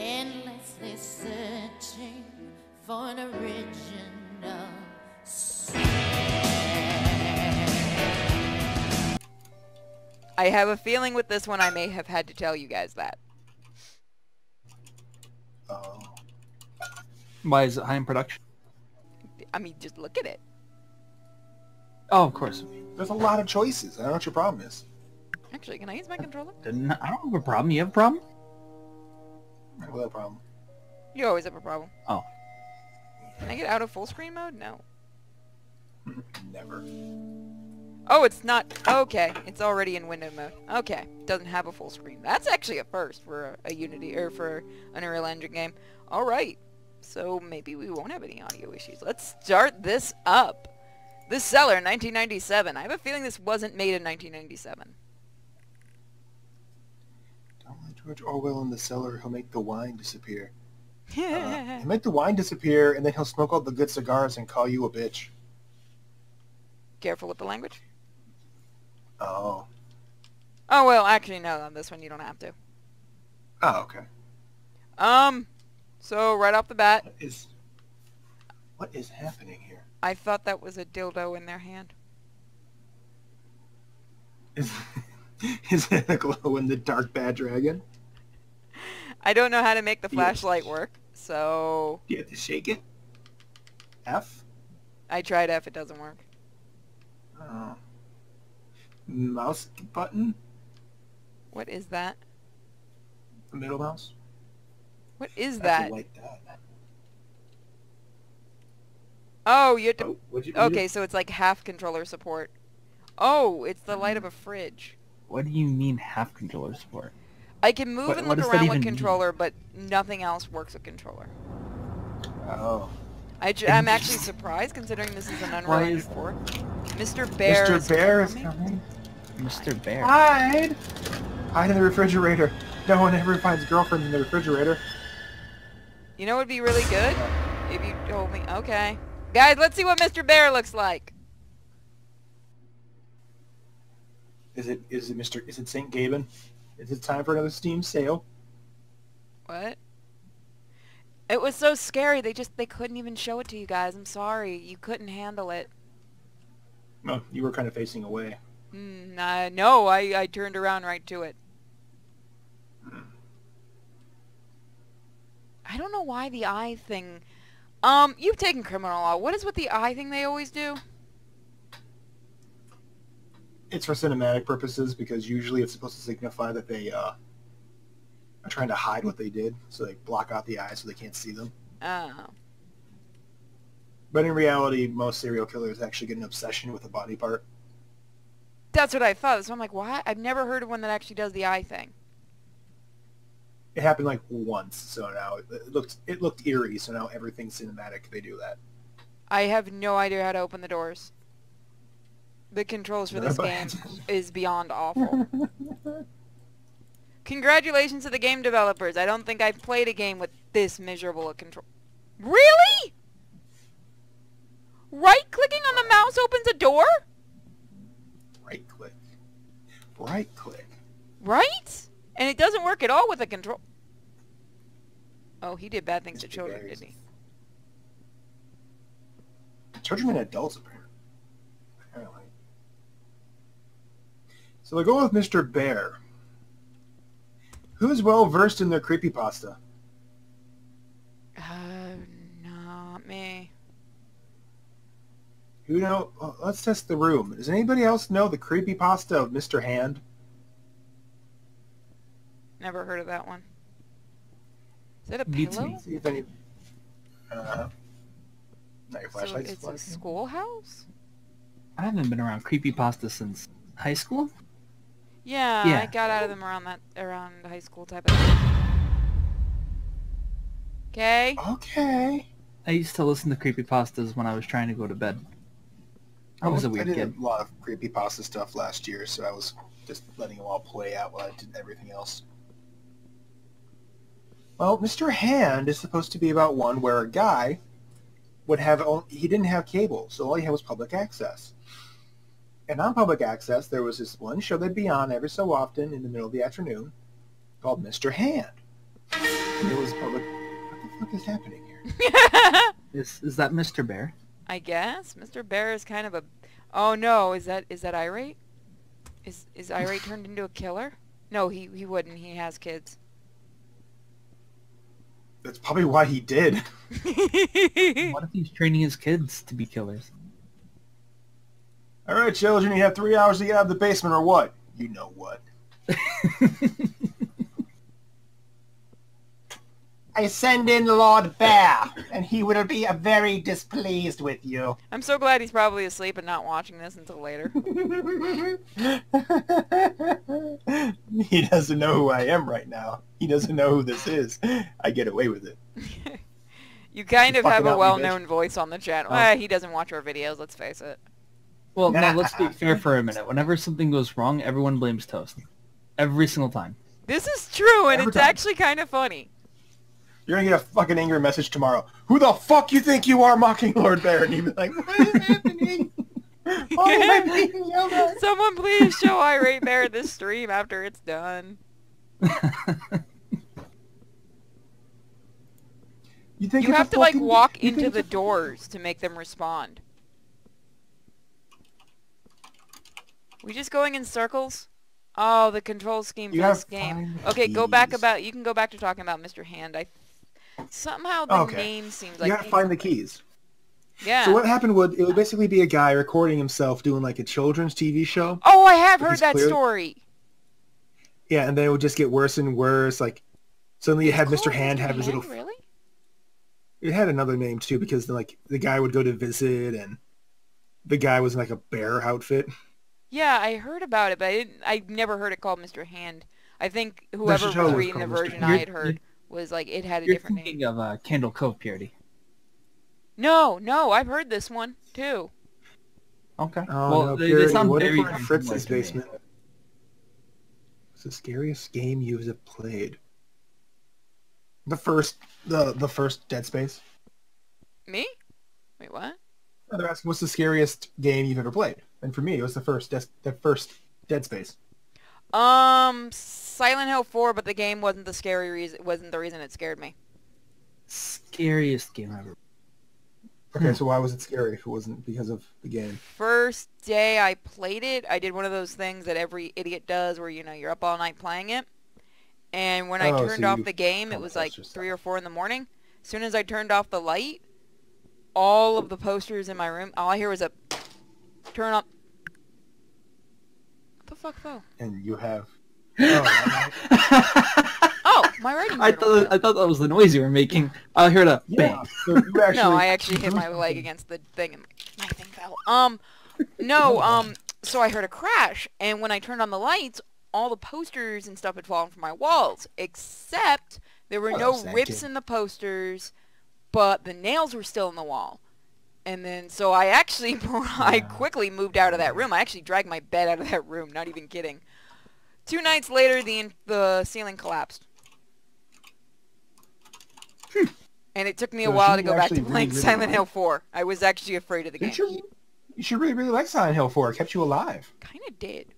endlessly searching for an original sin. I have a feeling with this one I may have had to tell you guys that. Oh. Why is it high in production? I mean, just look at it. Oh, of course. There's a lot of choices. I don't know what your problem is. Actually, can I use my controller? I don't have a problem. You have a problem? I have a problem. You always have a problem. Oh. Can I get out of full screen mode? No. Never. Oh, it's not. Okay, it's already in window mode. Okay, doesn't have a full screen. That's actually a first for a Unity or for an Unreal Engine game. All right, so maybe we won't have any audio issues. Let's start this up. The Cellar, 1997. I have a feeling this wasn't made in 1997. Don't let George Orwell in the cellar. He'll make the wine disappear. He'll make the wine disappear, and then he'll smoke all the good cigars and call you a bitch. Careful with the language. Oh. Oh, well, actually, no, on this one you don't have to. Oh, okay. So right off the bat, What is happening here? I thought that was a dildo in their hand. Is it a glow-in-the-dark bad dragon? I don't know how to make the Yes. flashlight work, so Do you have to shake it? F? I tried F, it doesn't work. Oh. Mouse button? What is that? The middle mouse? What is That's that? a light that. Oh, you have to... Oh, what'd you Okay, so it's like half controller support. Oh, it's the light of a fridge. What do you mean half controller support? I can move and what look does that around with even mean? controller, but nothing else works with controller. Oh. I'm actually surprised considering this is an Unreal Why Engine is- 4. Mr. Bear Mr. is Bear is coming. coming. Mr. Bear. Hide! Hide in the refrigerator. No one ever finds girlfriend in the refrigerator. You know what would be really good? If you told me. Okay. Guys, let's see what Mr. Bear looks like. Is it St. Gaben? Is it time for another Steam sale? What? It was so scary. They couldn't even show it to you guys. I'm sorry. You couldn't handle it. No, you were kind of facing away. No, I turned around right to it. I don't know why the eye thing... you've taken criminal law. What is with the eye thing they always do? It's for cinematic purposes because usually it's supposed to signify that they are trying to hide what they did, so they block out the eyes so they can't see them. Oh. But in reality, most serial killers actually get an obsession with a body part. That's what I thought. So I'm like, why? I've never heard of one that actually does the eye thing. It happened like once, so now it looked eerie. So now everything's cinematic. They do that. I have no idea how to open the doors. The controls for this game is beyond awful. Congratulations to the game developers. I don't think I've played a game with this miserable a control. Really? Right-clicking on the mouse opens a door? Right click. Right click. Right? And it doesn't work at all with a control. Oh, he did bad things to Mr. children, Bear is- didn't he? Children and adults, apparently. So they're going with Mr. Bear. Who's well versed in their creepypasta? Not me. Who know? Well, let's test the room. Does anybody else know the creepypasta of Mr. Hand? Never heard of that one. Is that a Beats pillow? me. See if any. Not your So flashlights. it's a schoolhouse? I haven't been around creepypasta since high school. Yeah, Yeah. I got out of them around high school type of thing. Okay. Okay. I used to listen to creepypastas when I was trying to go to bed. I was a I weird did kid. a lot of creepypasta stuff last year, so I was just letting them all play out while I did everything else. Well, Mr. Hand is supposed to be about one where a guy would have he didn't have cable, so all he had was public access. And on public access, there was this one show that'd be on every so often in the middle of the afternoon called Mr. Hand. It was public. What the fuck is happening here? Is that Mr. Bear? I guess Mr. Bear is kind of a. Oh no, is that Irate? Is Irate turned into a killer? No, he wouldn't. He has kids. That's probably why he did. What if he's training his kids to be killers? All right, children, you have 3 hours to get out of the basement, or what? You know what? I send in Lord Bear, and he will be very displeased with you. I'm so glad he's probably asleep and not watching this until later. He doesn't know who I am right now. He doesn't know who this is. I get away with it. You kind of have Fucking a out me, well-known voice on the channel. Oh. He doesn't watch our videos, let's face it. Well, no, let's be fair for a minute. Whenever something goes wrong, everyone blames Toast. Every single time. This is true, and Every it's time. actually kind of funny. You're gonna get a fucking angry message tomorrow. Who the fuck you think you are, mocking Lord Bear? And you'll be like, what is happening? Why am I being yelled at? Someone please show Irate Bear this stream after it's done. You think You it's have a to, like, fucking- walk you think into it's the a- doors to make them respond. We just going in circles? Oh, the control scheme for You this have game. five Okay, go back keys. about. You can go back to talking about Mr. Hand. Somehow the Okay. name seems You like gotta find the keys. yeah. So what happened it would basically be a guy recording himself doing like a children's TV show. Oh, I have heard He's that clear- story. Yeah, and then it would just get worse and worse. Like suddenly you had Mr. Called Hand have his Hand, little. Really? It had another name too because like the guy would go to visit and the guy was in like a bear outfit. Yeah, I heard about it, but I never heard it called Mr. Hand. I think whoever show was was reading the called Mr. version Hand. I had heard was like it had a You're different name. thinking of Candle Cove Purity. No, I've heard this one too. Okay. Oh well, no, they Purity, sound what if very we're in Fritz's similar to me. basement? What's the scariest game you have played? The first Dead Space. Me? Wait, what? No, they're asking what's the scariest game you've ever played, and for me it was the first Dead Space. Silent Hill 4, but the game wasn't the scary reason. Wasn't the reason it scared me. Scariest game ever. Okay, so why was it scary if it wasn't because of the game? First day I played it, I did one of those things that every idiot does, where you're up all night playing it. And when I Oh, turned so off you the game, it call was it like extra 3 or 4 in the morning. As soon as I turned off the light, all of the posters in my room, all I hear was a turn up. What the fuck though? And you have. Oh, Oh, my writing I journal thought that was the noise you were making. I heard a yeah. bang. So you actually, No, I actually hit my leg against the thing and my thing fell. No, so I heard a crash, and when I turned on the lights, all the posters and stuff had fallen from my walls, except there were Hello, no sad rips kid. in the posters, but the nails were still in the wall. And then, so I actually, I quickly moved out of that room. I actually dragged my bed out of that room, not even kidding. 2 nights later, the ceiling collapsed. And it took me a So while to you go back to actually playing really Silent like- Hill 4. I was actually afraid of the game. You should really like Silent Hill 4. It kept you alive. Kinda did.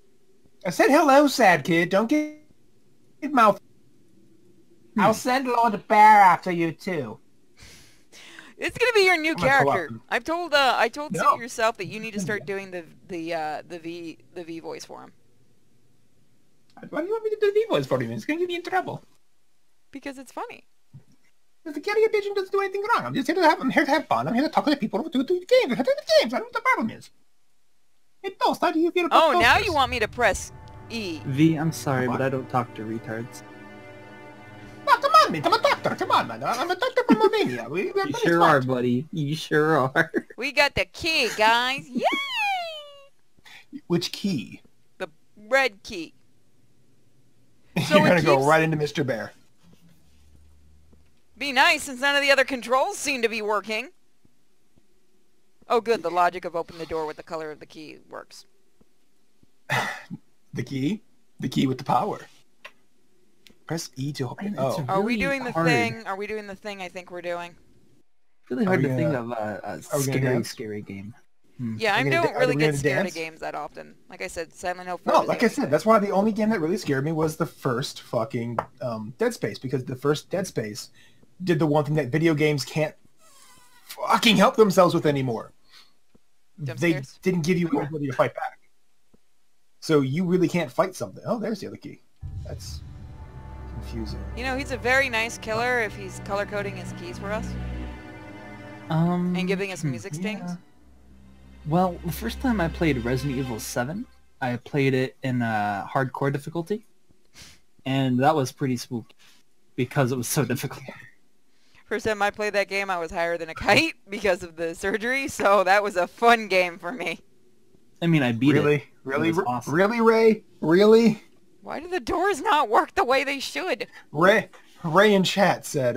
I said hello, sad kid. Don't get mouth. I'll send Lord Bear after you too. It's gonna be your new I'm gonna pull character. up. I told No. Suit yourself that you need to start doing the V voice for him. Why do you want me to do the voice for him? It's going to get me in trouble. Because it's funny. The carrier pigeon doesn't do anything wrong. I'm here to have fun. I'm here to talk to the people who do the games. I do the games. I don't know what the problem is. It does. How do you feel about Oh, now toasters? you want me to press E. V, I'm sorry, What? but I don't talk to retards. Oh, come on, man. I'm a doctor. Come on, man. I'm a doctor from Romania. We're You pretty sure smart. are, buddy. You sure are. We got the key, guys. Yay! Which key? The red key. So You're it going to go keeps- right into Mr. Bear. Be nice, since none of the other controls seem to be working. Oh, good. The logic of open the door with the color of the key works. The key? The key with the power. Press E to open. Man, Oh. it's Are we really doing the hard. thing? Are we doing the thing I think we're doing? Really Are hard we to think gonna- of a we gonna scary, dance? scary game. Yeah, I Are we gonna don't da- are really we get gonna scared of dance? games that often. Like I said, Silent Hill 4 No, was like the I only said, thing. that's why the only game that really scared me was the first fucking Dead Space, because the first Dead Space did the one thing that video games can't fucking help themselves with anymore. Jump They scares? didn't give you the ability to fight back. So you really can't fight something. Oh, there's the other key. That's confusing. You know, he's a very nice killer if he's color coding his keys for us and giving us music stings. Yeah. Well, the first time I played Resident Evil 7, I played it in hardcore difficulty, and that was pretty spooky because it was so difficult. First time I played that game, I was higher than a kite because of the surgery, so that was a fun game for me. I mean, I beat it. Really, It was awesome. really, Ray, really. Why do the doors not work the way they should? Ray in chat said,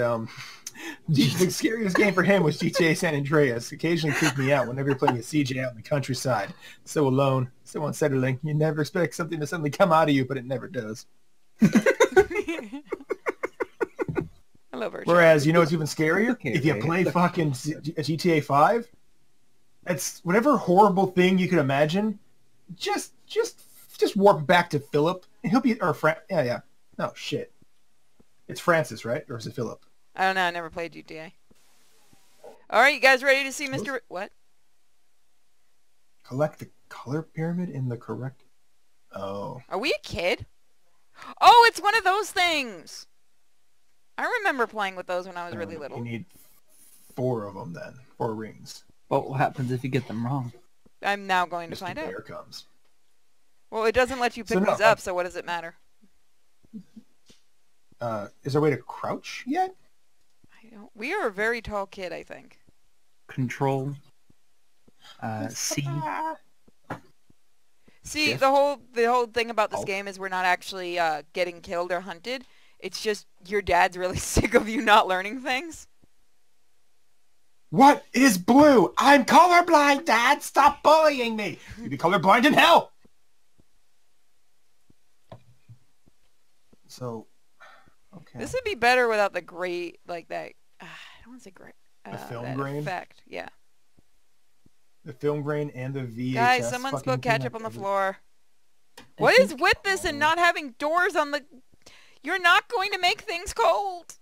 the scariest game for him was GTA San Andreas. Occasionally creeped me out whenever you're playing a CJ out in the countryside. So alone, so unsettling. You never expect something to suddenly come out of you, but it never does. I love her. Whereas, you know what's even scarier? Okay, If you Ray. play fucking GTA 5, it's whatever horrible thing you could imagine, just warp back to Philip, and he'll be, or yeah. No, shit. It's Francis, right? Or is it Philip? I don't know. I never played GTA. All right, you guys ready to see Mr. What? Collect the color pyramid in the correct... Oh. Are we a kid? Oh, it's one of those things. I remember playing with those when I was really little. You need 4 of them then. 4 rings. But what happens if you get them wrong? I'm now going to Mr. find out. Bear comes. Well, it doesn't let you pick So no, these up, so what does it matter? Is there a way to crouch yet? I don't. We are a very tall kid, I think. Control. C. See, Shift. the whole thing about this Oh. game is we're not actually getting killed or hunted. It's just your dad's really sick of you not learning things. What is blue? I'm colorblind, Dad! Stop bullying me! You'd be colorblind in hell! So, okay. This would be better without the gray, like that. I don't want to say gray. The film that grain? effect. Yeah. The film grain and the VHS Guys, someone fucking spilled thing, ketchup on the like, floor. What is with this and not having doors on the... You're not going to make things cold.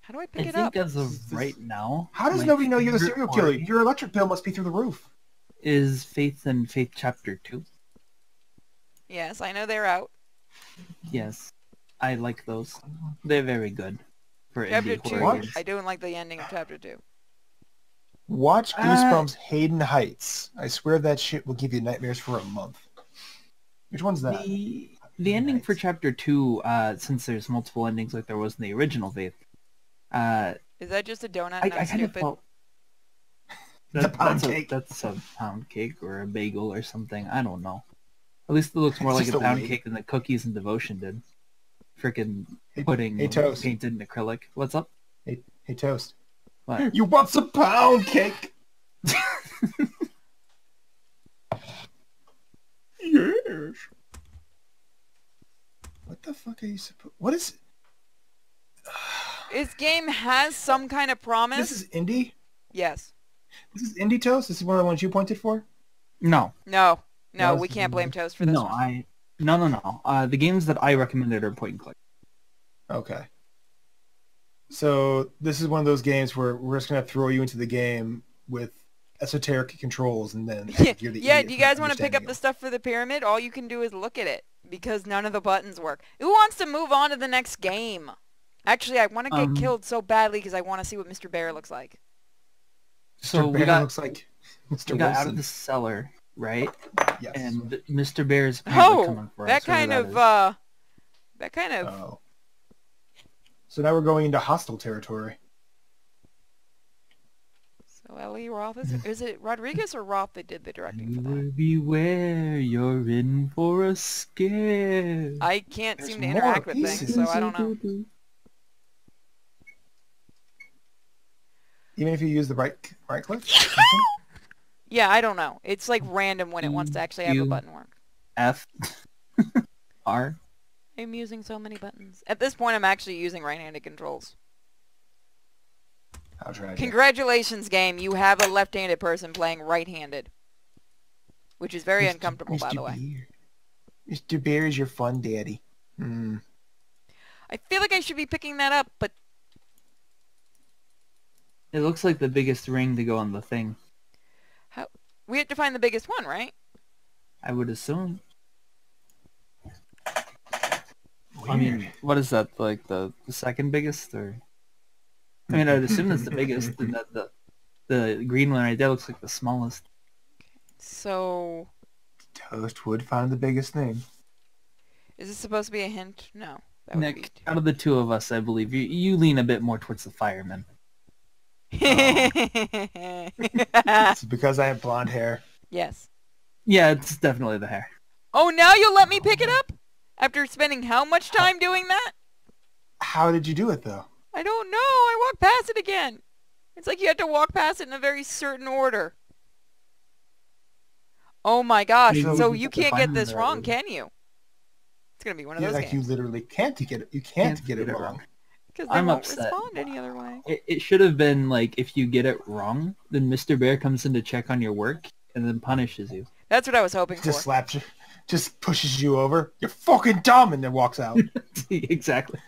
How do I pick I it think up? as of right now... How does my nobody know you're the favorite serial killer? part Your electric bill must be through the roof. Is Faith and Faith Chapter 2. Yes, I know they're out. Yes. I like those. They're very good. For Chapter indie 2, horror What? games. I don't like the ending of Chapter 2. Watch Goosebumps Hayden Heights. I swear that shit will give you nightmares for a month. Which one's that? The ending for Chapter 2, since there's multiple endings like there was in the original Faith, Is that just a donut? I Not kind of stupid. felt... The pound that's cake. That's a pound cake or a bagel or something. I don't know. At least it looks more It's like just a a pound wig. cake than the cookies and devotion did. Frickin' Hey- pudding hey, Toast. painted in acrylic. What's up? Hey, Toast. What? You want some pound cake? Yes. What the fuck are you supposed... What is... This game has some kind of promise. This is indie? Yes. This is indie Toast? This is one of the ones you pointed for? No. No. No, No, we it's- can't blame Toast for this No, one. No. The games that I recommended are point and click. Okay. So this is one of those games where we're just going to throw you into the game with esoteric controls and then you're the Yeah, idiot do you for not guys want to pick up understanding the stuff for the pyramid? All you can do is look at it because none of the buttons work. Who wants to move on to the next game? Actually, I want to get killed so badly because I want to see what Mr. Bear looks like. it. So Mr. we Bear got looks like Mr. we got out Wilson. of the cellar, right? Yes. And Mr. Bear is apparently coming for that us. whoever kind that of, is. that kind of, Oh. So now we're going into hostile territory. so Ellie Roth, is it Rodriguez or Roth that did the directing for that? Beware, beware, you're in for a scare. I can't There's seem to more interact with pieces. things, so I don't know. Even if you use the right click? Yeah, I don't know. It's like random when it wants to actually have a You- button work. F. R. I'm using so many buttons. At this point, I'm actually using right-handed controls. How tragic. Congratulations, game. You have a left-handed person playing right-handed. Which is very Mr. uncomfortable, by the way. Beer. Mr. Bear is your fun daddy. I feel like I should be picking that up, but... It looks like the biggest ring to go on the thing. How? We have to find the biggest one, right? I would assume. Weird. I mean, what is that, like the second biggest, or? I mean, I'd assume that's the biggest, and that the green one right there looks like the smallest. So... Toast would find the biggest thing. Is this supposed to be a hint? No. That would Nick, out of the two of us, I believe you lean a bit more towards the fireman. It's because I have blonde hair. Yes. Yeah, it's definitely the hair. Oh, now you'll let me pick it up? After spending how much time doing that? How did you do it, though? I don't know. I walked past it again. It's like you have to walk past it in a very certain order. Oh my gosh. Maybe So we you can can't find get them this the wrong, right can you? It's going to be one of Yeah, those like games. you literally can't get it. You can't get it wrong. Because they I'm won't upset. respond any other way. It should have been like, if you get it wrong, then Mr. Bear comes in to check on your work and then punishes you. That's what I was hoping Just for. slaps you, just pushes you over. You're fucking dumb, and then walks out. Exactly.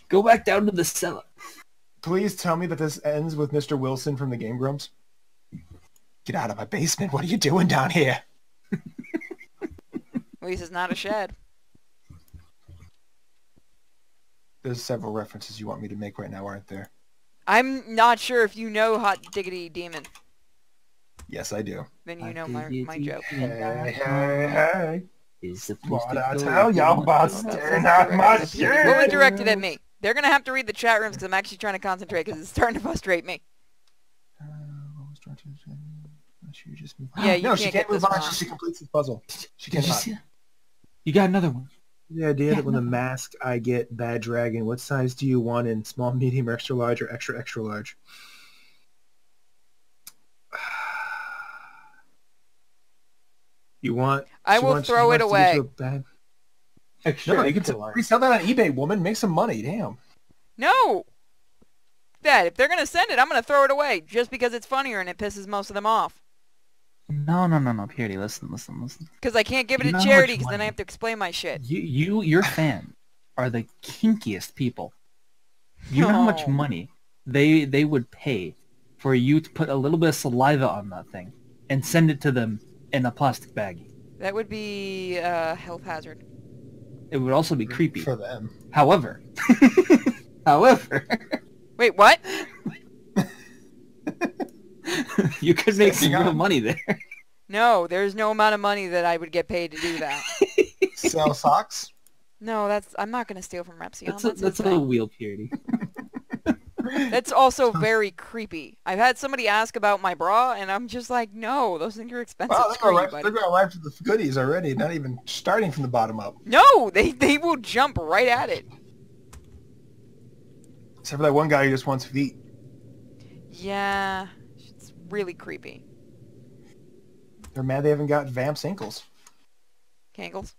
Go back down to the cellar. Please tell me that this ends with Mr. Wilson from the Game Grumps. Get out of my basement. What are you doing down here? At least it's not a shed. There's several references you want me to make right now, aren't there? I'm not sure if you know Hot Diggity Demon. Yes, I do. Then you know my joke. Hey, hey. Is What I tell y'all about staring at my shit? What was directed at me? They're going to have to read the chat rooms because I'm actually trying to concentrate because it's starting to frustrate me. She just move Yeah, you no, can't she get can't move this on. wrong. She completes the puzzle. She Did you cannot. see that? You got another one. The idea that when the mask I get bad dragon, what size do you want in small, medium, or extra large, or extra, extra large? You want? I she will wants- she throw it wants to get you away. a bad- Extra, No, you can extra large. resell that on eBay, woman. Make some money. Damn. No! Dad, if they're going to send it, I'm going to throw it away just because it's funnier and it pisses most of them off. No, Purity, listen. Because I can't give it You to know how charity much because then I money- have to explain my shit. Your fans are the kinkiest people. You know how much No. money they would pay for you to put a little bit of saliva on that thing and send it to them in a plastic bag. That would be a health hazard. It would also be creepy. For them. However, Wait, what? you could make some Hang real on. money there. No, there's no amount of money that I would get paid to do that. Sell socks? No, I'm not going to steal from Repsion. That's a thing. wheel, Purity. That's also very creepy. I've had somebody ask about my bra, and I'm just like, no, those things are expensive. Wow, Screw you, they're buddy. going right for the goodies already, not even starting from the bottom up. No, they will jump right at it. Except for that one guy who just wants feet. Yeah, it's really creepy. They're mad they haven't got Vamps ankles. Kangles.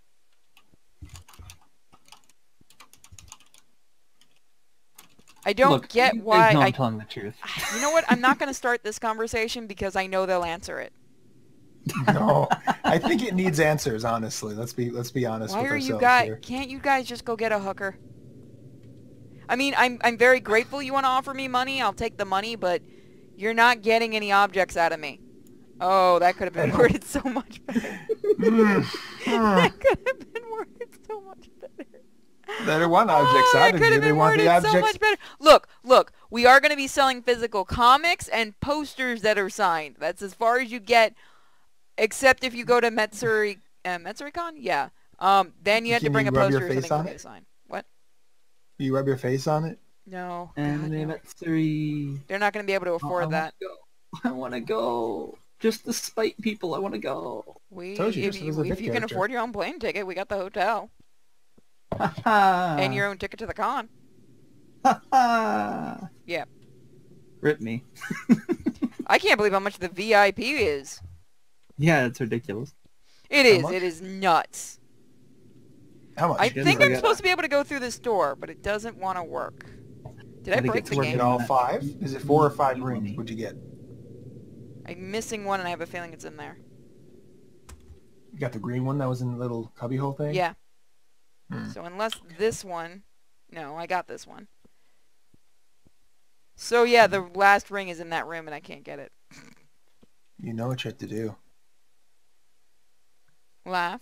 I don't Look, get you guys why know I'm telling the truth. You know what? I'm not going to start this conversation because I know they'll answer it. No, I think it needs answers. Honestly, let's be honest Why with are ourselves you guys? here. Can't you guys just go get a hooker? I mean, I'm very grateful you want to offer me money. I'll take the money, but you're not getting any objects out of me. Oh, that could have been worded so much better. That could have been worded so much better. They don't want objects Oh, out that of could you. have They been want the worded so objects. much better. Look, we are going to be selling physical comics and posters that are signed. That's as far as you get, except if you go to Metsuricon? Yeah. Then you have to Can bring you a rub your poster or face something on for me it? to sign. What? You rub your face on it? No. And God, they no. met 3. They're not going to be able to afford that. I want to go. Just to spite people, I want to go. Told you, If just you, as a if bit you can character. afford your own plane ticket, we got the hotel. and And your own ticket to the con. Yeah. Rip me. I can't believe how much the VIP is. Yeah, it's ridiculous. It How is. much? It is nuts. How much? I guess think I I'm got- supposed to be able to go through this door, but it doesn't want to work. Did I Gotta break get the to Did you game? get all 5? Is it 4 or 5 rings? What'd you get? I'm missing one, and I have a feeling it's in there. You got the green one that was in the little cubbyhole thing? Yeah. Hmm. So unless this one... No, I got this one. So yeah, the last ring is in that room, and I can't get it. You know what you have to do. Laugh.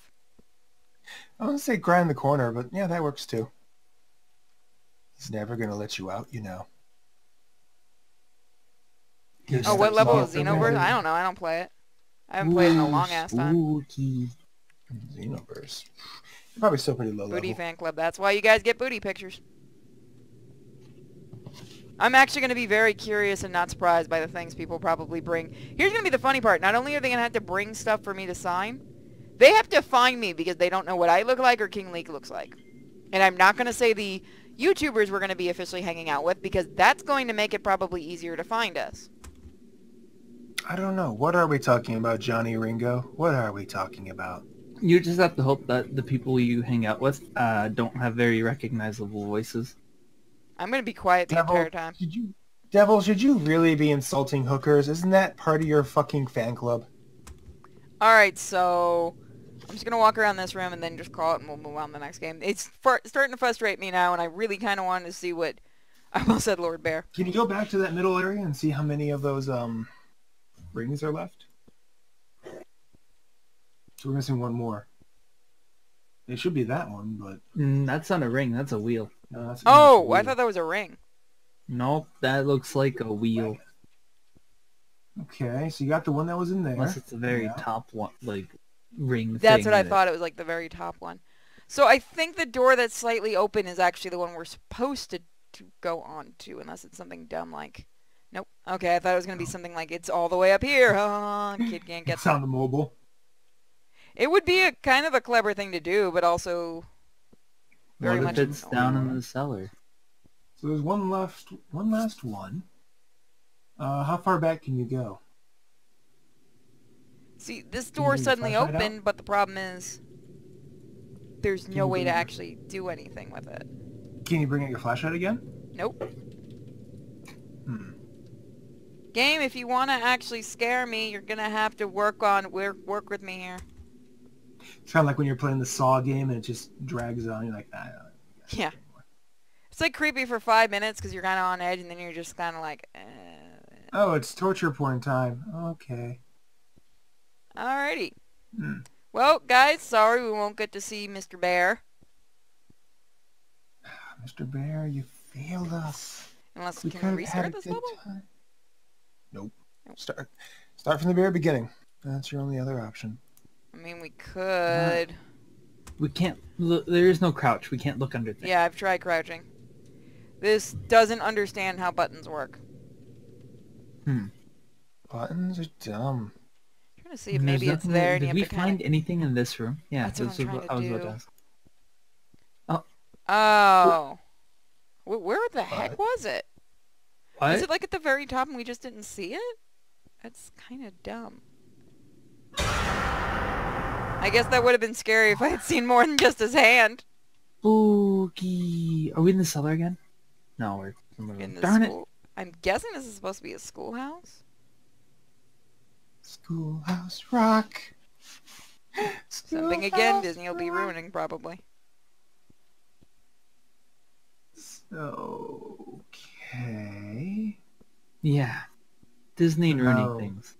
I wouldn't say grind the corner, but yeah, that works too. He's never going to let you out, you know. Oh, what level is Xenoverse? I don't know. I don't play it. I haven't played it in a long-ass time. Spooky. Xenoverse. You're probably still pretty low Booty level. fan club. That's why you guys get booty pictures. I'm actually going to be very curious and not surprised by the things people probably bring. Here's going to be the funny part. Not only are they going to have to bring stuff for me to sign, they have to find me because they don't know what I look like or King Leek looks like. And I'm not going to say the YouTubers we're going to be officially hanging out with because that's going to make it probably easier to find us. I don't know. What are we talking about, Johnny Ringo? What are we talking about? You just have to hope that the people you hang out with don't have very recognizable voices. I'm going to be quiet the entire time. Devil, should you really be insulting hookers? Isn't that part of your fucking fan club? Alright, so... I'm just going to walk around this room and then just call it and we'll move on to the next game. It's starting to frustrate me now, and I really kind of wanted to see what... I almost said Lord Bear. Can you go back to that middle area and see how many of those rings are left? So we're missing one more. It should be that one, but... That's not a ring, that's a wheel. No, that's Oh, I thought that was a ring. Nope, that looks like a wheel. Okay, so you got the one that was in there. Unless it's the very top one, like, ring That's thing what I that- thought. It was like the very top one. So I think the door that's slightly open is actually the one we're supposed to go on to, unless it's something dumb like... Nope. Okay, I thought it was going to be something like, it's all the way up here. Kid can't get It's on the mobile. It would be a kind of a clever thing to do, but also very What much... if it's down in the cellar? So there's one last one. How far back can you go? See, this Can you door bring your suddenly flashlight opened, but the problem is there's no you way to bring your- actually do anything with it. Can you bring out your flashlight again? Nope. Hmm. Game, if you want to actually scare me, you're going to have to work with me here. It's kind of like when you're playing the Saw game and it just drags on. You're like, I don't know. Yeah. It's like creepy for 5 minutes because you're kind of on edge, and then you're just kind of like, Oh, it's torture porn time. Okay. Alrighty. Hmm. Well, guys, sorry we won't get to see Mr. Bear. Mr. Bear, you failed us. Unless, We can could we have had a restart this good level? time. Nope. Start from the very beginning. That's your only other option. I mean, we could. We can't, look, there is no crouch, we can't look under things. Yeah, I've tried crouching. This doesn't understand how buttons work. Buttons are dumb. I'm trying to see if And there's maybe it's nothing there and Did you we have to kind find of... anything in this room? Yeah, That's what this I'm is trying to I was about do. to ask. Oh. Where the heck was it? What? Is it like at the very top and we just didn't see it? That's kind of dumb. I guess that would have been scary if I had seen more than just his hand. Spooky. Are we in the cellar again? No, we're In the Darn it. school. I'm guessing this is supposed to be a schoolhouse. Schoolhouse Rock. Something again Disney will be ruining probably. Okay. Yeah. Disney ruining No. things.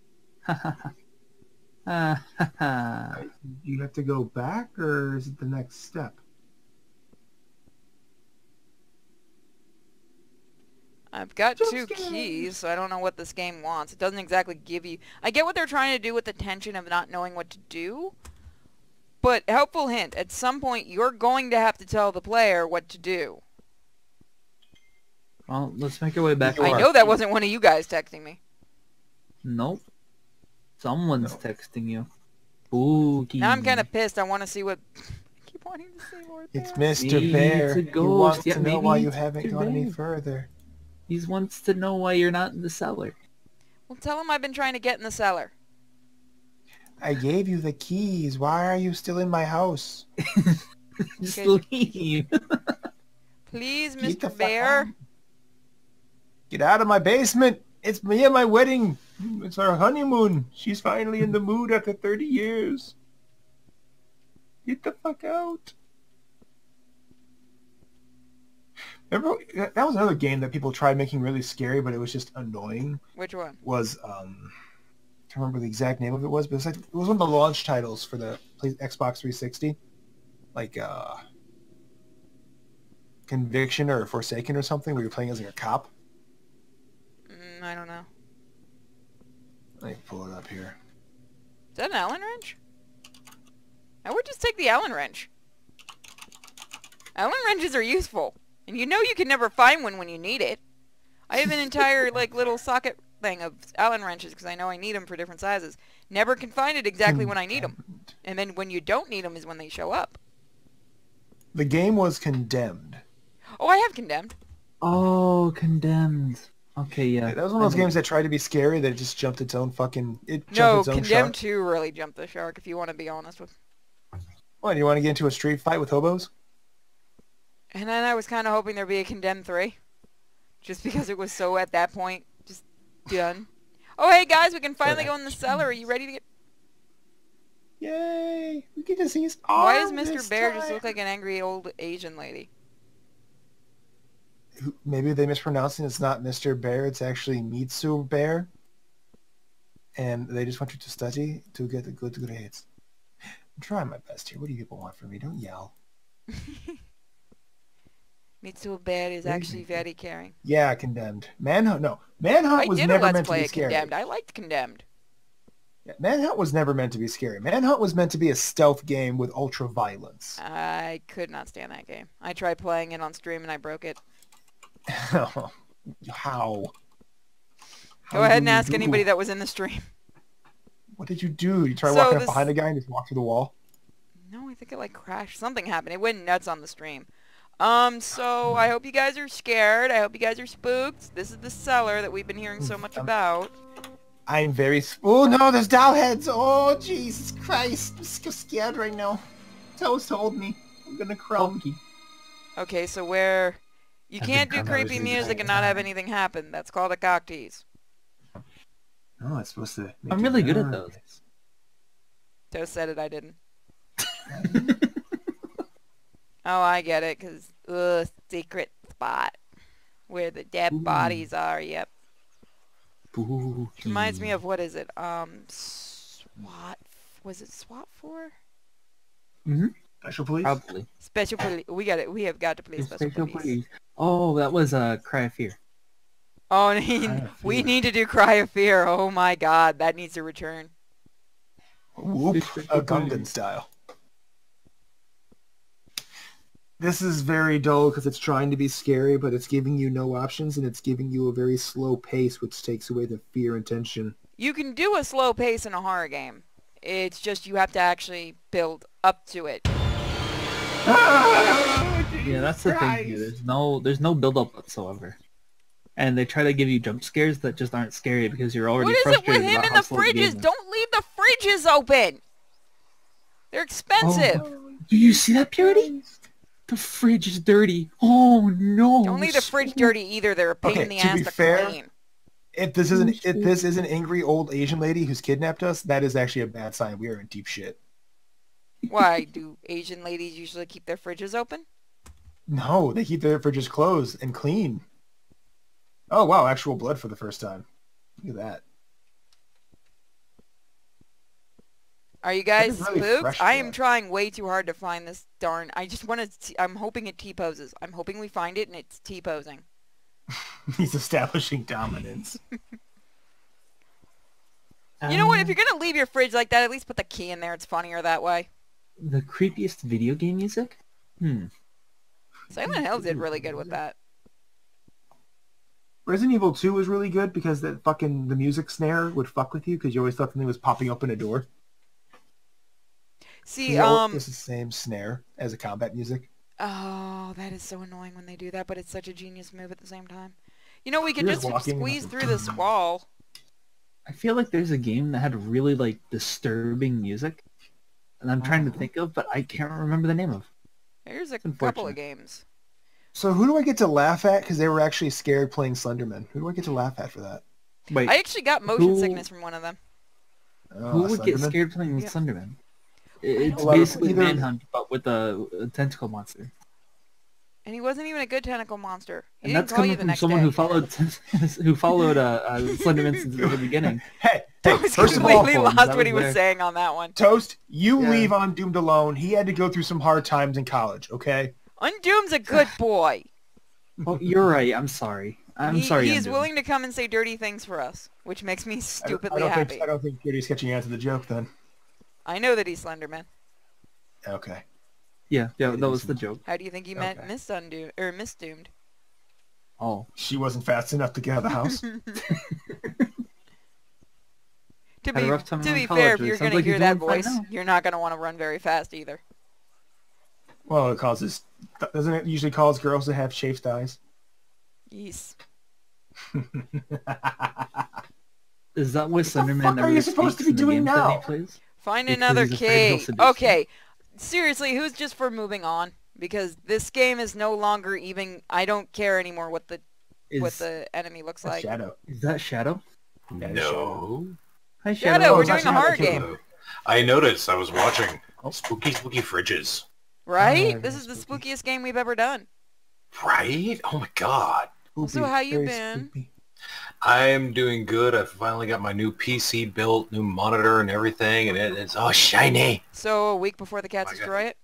You have to go back, or is it the next step? I've got Jump 2 scares. keys, so I don't know what this game wants. It doesn't exactly give you... I get what they're trying to do with the tension of not knowing what to do, but helpful hint, at some point you're going to have to tell the player what to do. Well, let's make our way back. You I are. know that wasn't one of you guys texting me. Nope. Someone's texting you. Spooky. Now I'm kind of pissed. I want to see what... I keep wanting to see more It's there. Mr. Maybe Bear. it's a He ghost. wants Yeah, to know maybe why you it's haven't Mr. gone any Bear. further. He wants to know why you're not in the cellar. Well, tell him I've been trying to get in the cellar. I gave you the keys. Why are you still in my house? Just Okay. leave. Please, Get the Mr. fuck Bear. out. Get out of my basement. It's me and my wedding. It's our honeymoon. She's finally in the mood after 30 years. Get the fuck out. Remember, that was another game that people tried making really scary, but it was just annoying. Which one? Was, I can't remember the exact name of it was, but it was one of the launch titles for the Xbox 360. Like, Conviction or Forsaken or something, where you're playing as like a cop. I don't know. Let me pull it up here. Is that an Allen wrench? I would just take the Allen wrench. Allen wrenches are useful. And you know you can never find one when you need it. I have an entire, like, little socket thing of Allen wrenches because I know I need them for different sizes. Never can find it exactly when I need them. And then when you don't need them is when they show up. The game was Condemned. Oh, I have Condemned. Oh, Condemned. Okay, yeah. That was one of those games that tried to be scary that it just jumped its own fucking... No, Condemned 2 really jumped the shark, if you want to be honest with. What, do you want to get into a street fight with hobos? And then I was kind of hoping there'd be a Condemned 3. Just because it was so, at that point, just done. Oh, hey guys, we can finally go in the cellar. Are you ready to get... Yay! We get to see his Why arm does Mr. this Bear time. just look like an angry old Asian lady? Maybe they mispronouncing it's not Mr. Bear, it's actually Mitsu Bear. And they just want you to study to get the good grades. I'm trying my best here. What do you people want from me? Don't yell. Mitsu Bear is actually very caring. Yeah, Condemned. Manhunt, no. Manhunt was never meant to be scary. Condemned. I liked Condemned. Yeah, Manhunt was never meant to be scary. Manhunt was meant to be a stealth game with ultra violence. I could not stand that game. I tried playing it on stream and I broke it. How? Go ahead and ask anybody that was in the stream. What did you do? You try So walking up behind a guy and just walk through the wall? No, I think it like crashed. Something happened. It went nuts on the stream. So I hope you guys are scared. I hope you guys are spooked. This is the cellar that we've been hearing so much about. I'm very... Oh no, there's doll heads! Oh, Jesus Christ! I'm so scared right now. Toast told me. I'm gonna crumb. Okay, so where... You can't do creepy music and not have anything happen. That's called a cock tease. No, it's supposed to... I'm really good at those. Toast said it, I didn't. Oh, I get it, because, secret spot. Where the dead bodies are, yep. Reminds me of, what is it, SWAT, was it SWAT 4? Mm-hmm. Special Police? Probably. Special Police, we have got to play Special Police. Oh, that was Cry of Fear. Oh, we need to do Cry of Fear, oh my god, that needs to return. Whoop, a Gungan style. This is very dull because it's trying to be scary, but it's giving you no options, and it's giving you a very slow pace, which takes away the fear and tension. You can do a slow pace in a horror game. It's just you have to actually build up to it. Yeah, that's the thing here. There's no build-up whatsoever. And they try to give you jump scares that just aren't scary because you're already frustrated. What is it with him and the fridges? Don't leave the fridges open! They're expensive! Oh, do you see that, Purity? The fridge is dirty. Oh no! Don't leave the fridge dirty either. They're a pain in the ass to clean. If this is an angry old Asian lady who's kidnapped us, that is actually a bad sign. We are in deep shit. Why? Do Asian ladies usually keep their fridges open? No, they keep their fridges closed and clean. Oh wow, actual blood for the first time. Look at that. Are you guys That is really spooked? fresh I am blood. trying way too hard to find this darn... I just want to... I'm hoping it T-poses. I'm hoping we find it and it's T-posing. He's establishing dominance. You know what? If you're going to leave your fridge like that, at least put the key in there. It's funnier that way. The creepiest video game music? Silent Hill did really good with that. Resident Evil 2 was really good because the music snare would fuck with you because you always thought something was popping up in a door. See, it's the same snare as a combat music. Oh, that is so annoying when they do that, but it's such a genius move at the same time. You know, we could You're just walking squeeze through this wall. I feel like there's a game that had really, like, disturbing music. And I'm trying to think of, but I can't remember the name of. There's a couple of games. So who do I get to laugh at because they were actually scared playing Slenderman? Who do I get to laugh at for that? Wait, I actually got motion who- sickness from one of them. who would get Slenderman? scared playing with Yeah. Slenderman? It's know. basically Either- Manhunt, but with a tentacle monster. And he wasn't even a good tentacle monster. He And didn't that's call you coming the from next someone day. who followed Slenderman since the beginning. Hey, I hey, was first of all, completely forms, lost I what he was was there. saying on that one. Toast, you Yeah. leave Undoomed alone. He had to go through some hard times in college, okay? Undoom's a good boy. Oh, you're right. I'm sorry. I'm sorry. He is Undoom. willing to come and say dirty things for us, which makes me stupidly happy. I don't think Judy's catching on to the joke then. I know that he's Slenderman. Okay. Yeah, that was the joke. How do you think he met Okay. Miss Doomed? Oh, She wasn't fast enough to get out of the house. To Had a rough time be in fair, college, if but it you're sounds going to like hear he's that doing fine voice, now. you're not going to want to run very fast either. Well, it causes... Doesn't it usually cause girls to have chafed eyes? Yes. is that what Slenderman fuck never are you supposed to speaks be in the doing games that he now? plays? Find Because another he's afraid he'll key. seduce you. Okay. Seriously, who's just for moving on? Because this game is no longer even... I don't care anymore what the enemy looks like. Shadow. Is that Shadow? Yeah, No. Hi, Shadow, Shadow. we're it's doing actually a not horror that kid. game. I noticed. I was watching. Oh. Spooky fridges. Right? Oh, This very is the spooky. spookiest game we've ever done. Right? Oh my god. So how you very been? spoopy. I'm doing good. I finally got my new PC built, new monitor and everything, and it's all shiny. So a week before the cats My God. destroy it?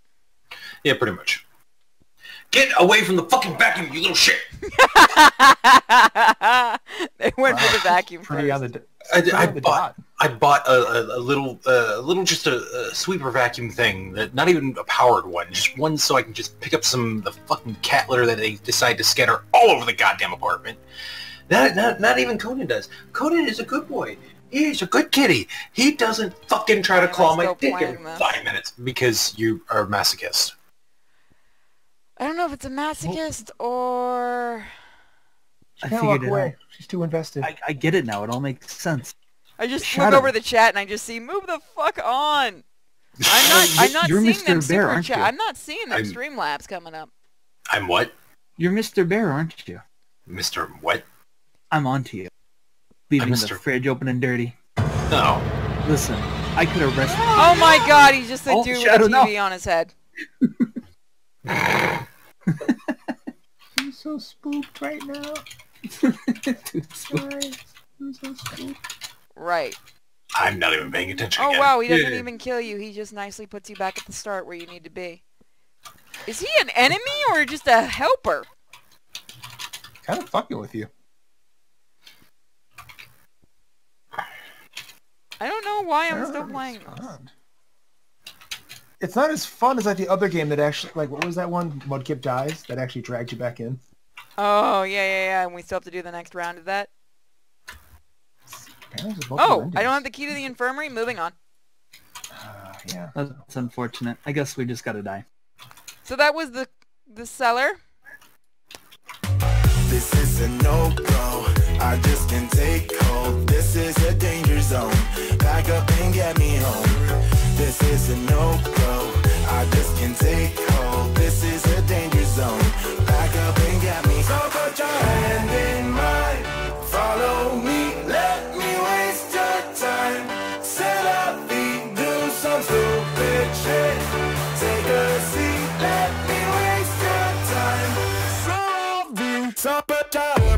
Yeah, pretty much. Get away from the fucking vacuum, you little shit! They went for the vacuum Pretty first. on the... I on the bought dot. I bought a little just a sweeper vacuum thing, that not even a powered one, just one so I can just pick up some of the fucking cat litter that they decide to scatter all over the goddamn apartment. Not even Conan does. Conan is a good boy. He's a good kitty. He doesn't fucking try to Am I claw my still dick playing every this? 5 minutes because you are a masochist. I don't know if it's a masochist or... I Can't walk figured it away. out. She's too invested. I get it now. It all makes sense. I just look Shadow. over the chat and I just see, move the fuck on! I'm not You're seeing Mr. them Bear, super aren't chat. you? I'm not seeing them I'm- Streamlabs coming up. I'm what? You're Mr. Bear, aren't you? Mr. What? I'm on to you. Leaving I'm the Mr. fridge open and dirty. No. Listen, I could arrest you. Oh my god, he's just a Oh, dude Shadow, with a TV on his head. I'm so spooked right now. Guys, I'm so spooked. Right. I'm not even paying attention Oh again. wow, he doesn't Yeah. even kill you. He just nicely puts you back at the start where you need to be. Is he an enemy or just a helper? Kind of fucking with you. I don't know why I'm Sure, still it's playing this. fun. It's not as fun as like the other game that actually, like, what was that one? Mudkip Dies? That actually dragged you back in. Oh, yeah, and we still have to do the next round of that. Apparently there's multiple Oh, I endings. don't have the key to the infirmary? Moving on. Yeah. That's unfortunate. I guess we just gotta die. So that was the cellar. This is a no-go, I just can't take hold. This is a danger zone, back up and get me home. This is a no-go, I just can't take hold. This is a danger zone, back up and get me. So put your hand in mine, follow me, let me waste your time. Set up feet, do some stupid shit. Take a seat, let me waste your time. So Supper time.